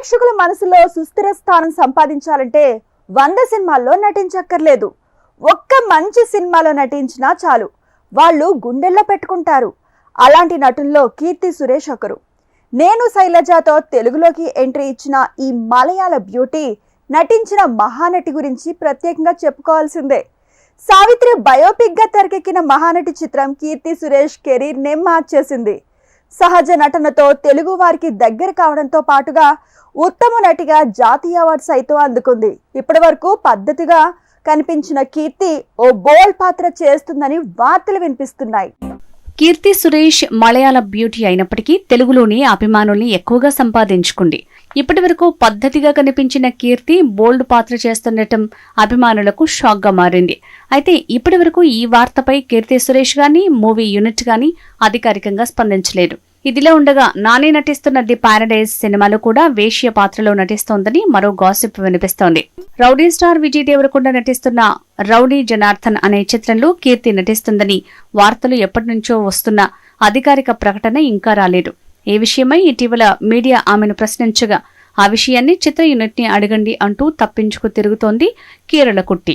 ప్రేక్షకుల మనసులో సుస్థిర స్థానం సంపాదించాలంటే 100 సినిమాల్లో నటించక్కర్లేదు. ఒక్క మంచి సినిమాలో నటించినా చాలు, వాళ్ళు గుండెల్లో పెట్టుకుంటారు. అలాంటి నటుల్లో కీర్తి సురేష్ ఒకరు. నేను శైలజతో తెలుగులోకి ఎంట్రీ ఇచ్చిన ఈ మలయాళ బ్యూటీ నటించిన మహానటి గురించి ప్రత్యేకంగా చెప్పుకోవాల్సిందే. సావిత్రి బయోపిక్ గా తెరకెక్కిన మహానటి చిత్రం కీర్తి సురేష్ కెరీర్ నే మార్చేసింది. సహజ నటనతో తెలుగు వారికి దగ్గర కావడంతో పాటుగా ఉత్తమ నటిగా జాతీయ అవార్డు సైతం అందుకుంది. ఇప్పటి వరకు పద్ధతిగా కనిపించిన కీర్తి ఓ బోల్డ్ పాత్ర చేస్తుందని వార్తలు వినిపిస్తున్నాయి. కీర్తి సురేష్ మలయాళ బ్యూటీ అయినప్పటికీ తెలుగులోని అభిమానుల్ని ఎక్కువగా సంపాదించుకుంది. ఇప్పటి వరకు పద్ధతిగా కనిపించిన కీర్తి బోల్డ్ పాత్ర చేస్తుండటం అభిమానులకు షాక్ గా మారింది. అయితే ఇప్పటి వరకు ఈ వార్తపై కీర్తి సురేష్ గాని మూవీ యూనిట్ గాని అధికారికంగా స్పందించలేదు. ఇదిలా ఉండగా నాని నటిస్తున్న ది పారడైజ్ సినిమాలో కూడా వేశ్య పాత్రలో నటిస్తోందని మరో గాసిప్ వినిపిస్తోంది. రౌడీ స్టార్ విజయ్ దేవరకొండ నటిస్తున్న రౌడీ జనార్దన్ అనే చిత్రంలో కీర్తి నటిస్తుందని వార్తలు ఎప్పటి నుంచో వస్తున్న అధికారిక ప్రకటన ఇంకా రాలేదు. ఈ విషయమై ఇటీవల మీడియా ఆమెను ప్రశ్నించగా ఆ విషయాన్ని చిత్ర యూనిట్ ని అడగండి అంటూ తప్పించుకు తిరుగుతోంది కేరళ కుట్టి.